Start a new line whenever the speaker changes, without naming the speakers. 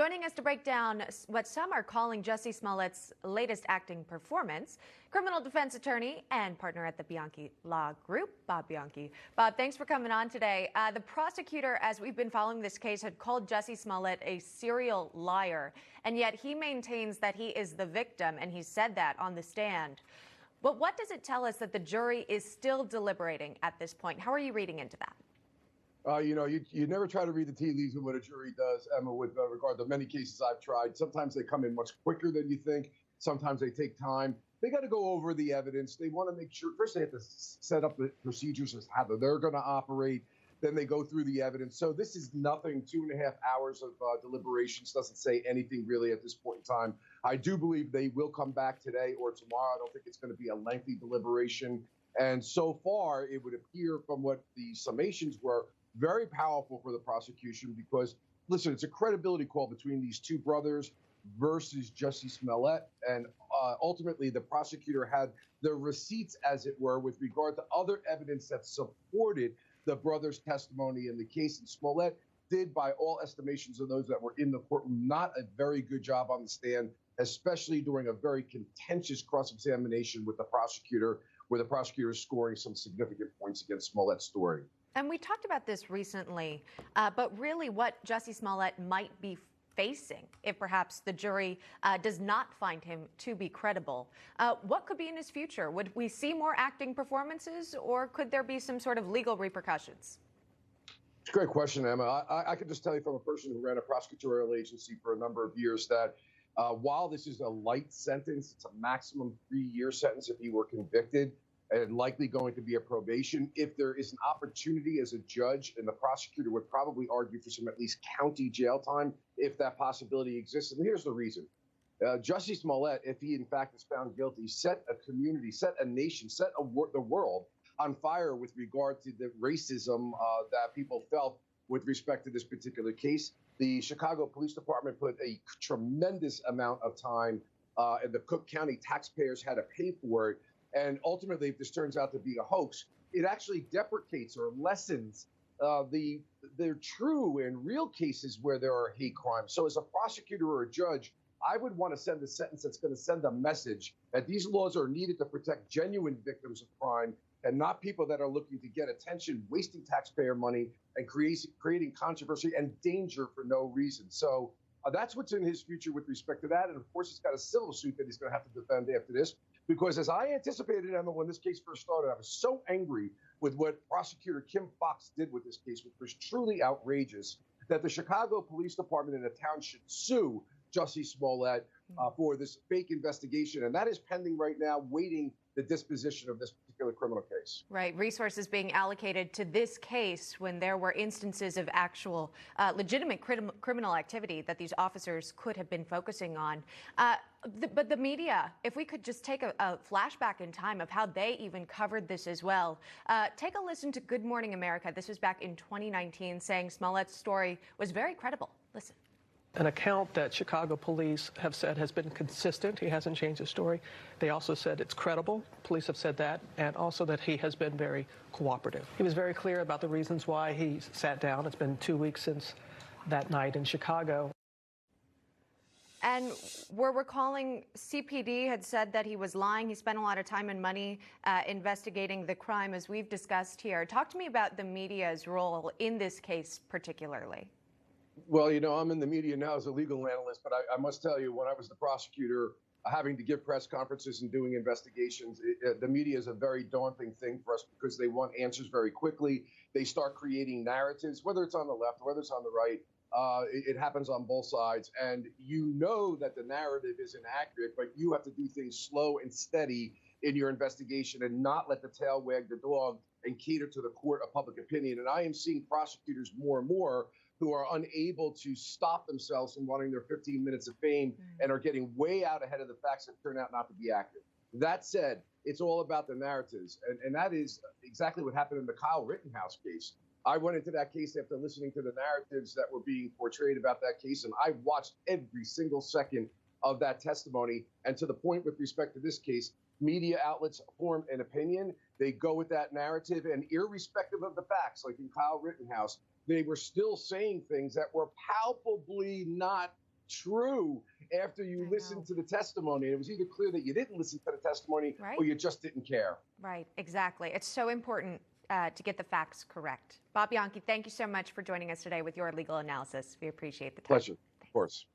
Joining us to break down what some are calling Jussie Smollett's latest acting performance, criminal defense attorney and partner at the Bianchi Law Group, Bob Bianchi. Bob, thanks for coming on today. The prosecutor, as we've been following this case, had called Jussie Smollett a serial liar, and yet he maintains that he is the victim, and he said that on the stand. But what does it tell us that the jury is still deliberating at this point? How are you reading into that?
You never try to read the tea leaves of what a jury does, Emma, with regard to many cases I've tried. Sometimes they come in much quicker than you think. Sometimes they take time. They got to go over the evidence. They want to make sure, first they have to set up the procedures as to how they're going to operate. Then they go through the evidence. So this is nothing. 2.5 hours of deliberations doesn't say anything really at this point in time. I do believe they will come back today or tomorrow. I don't think it's going to be a lengthy deliberation. And so far, it would appear from what the summations were, very powerful for the prosecution because, listen, it's a credibility call between these two brothers versus Jussie Smollett. And ultimately, the prosecutor had the receipts, as it were, with regard to other evidence that supported the brothers' testimony in the case. And Smollett did, by all estimations of those that were in the courtroom, not a very good job on the stand, especially during a very contentious cross-examination with the prosecutor, where the prosecutor is scoring some significant points against Smollett's story.
And we talked about this recently, but really what Jussie Smollett might be facing if perhaps the jury does not find him to be credible. What could be in his future? Would we see more acting performances, or could there be some sort of legal repercussions?
It's a great question, Emma. I can just tell you from a person who ran a prosecutorial agency for a number of years that while this is a light sentence, it's a maximum 3-year sentence if he were convicted, and likely going to be a probation. If there is an opportunity as a judge, and the prosecutor would probably argue for some at least county jail time if that possibility exists. And here's the reason. Jussie Smollett, if he in fact is found guilty, set a community, set a nation, set the world on fire with regard to the racism that people felt with respect to this particular case. The Chicago Police Department put a tremendous amount of time, and the Cook County taxpayers had to pay for it. And ultimately, if this turns out to be a hoax, it actually deprecates or lessens the true and real cases where there are hate crimes. So as a prosecutor or a judge, I would want to send a sentence that's going to send a message that these laws are needed to protect genuine victims of crime and not people that are looking to get attention, wasting taxpayer money, and creating controversy and danger for no reason. So that's what's in his future with respect to that. And of course, he's got a civil suit that he's going to have to defend after this. Because as I anticipated, Emma, when this case first started, I was so angry with what Prosecutor Kim Foxx did with this case, which was truly outrageous, that the Chicago Police Department in the town should sue Jussie Smollett for this fake investigation. And that is pending right now, waiting the disposition of this particular criminal case.
Right. Resources being allocated to this case when there were instances of actual legitimate criminal activity that these officers could have been focusing on. But the media, if we could just take a flashback in time of how they even covered this as well. Take a listen to Good Morning America. This was back in 2019, saying Smollett's story was very credible. Listen.
An account that Chicago police have said has been consistent. He hasn't changed his story. They also said it's credible. Police have said that, and also that he has been very cooperative. He was very clear about the reasons why he sat down. It's been 2 weeks since that night in Chicago.
And we're recalling CPD had said that he was lying. He spent a lot of time and money investigating the crime, as we've discussed here. Talk to me about the media's role in this case particularly.
Well, I'm in the media now as a legal analyst, but I must tell you, when I was the prosecutor, having to give press conferences and doing investigations, the media is a very daunting thing for us because they want answers very quickly. They start creating narratives, whether it's on the left, whether it's on the right. It happens on both sides. And you know that the narrative is inaccurate, but you have to do things slow and steady in your investigation and not let the tail wag the dog and cater to the court of public opinion. And I am seeing prosecutors more and more who are unable to stop themselves from wanting their 15 minutes of fame and are getting way out ahead of the facts that turn out not to be accurate. That said, it's all about the narratives. And that is exactly what happened in the Kyle Rittenhouse case. I went into that case after listening to the narratives that were being portrayed about that case, and I watched every single second of that testimony. And to the point with respect to this case, media outlets form an opinion. They go with that narrative, and irrespective of the facts, like in Kyle Rittenhouse, they were still saying things that were palpably not true after you listened to the testimony. It was either clear that you didn't listen to the testimony or you just didn't care.
Right, exactly. It's so important to get the facts correct. Bob Bianchi, thank you so much for joining us today with your legal analysis. We appreciate the time.
Pleasure, of course.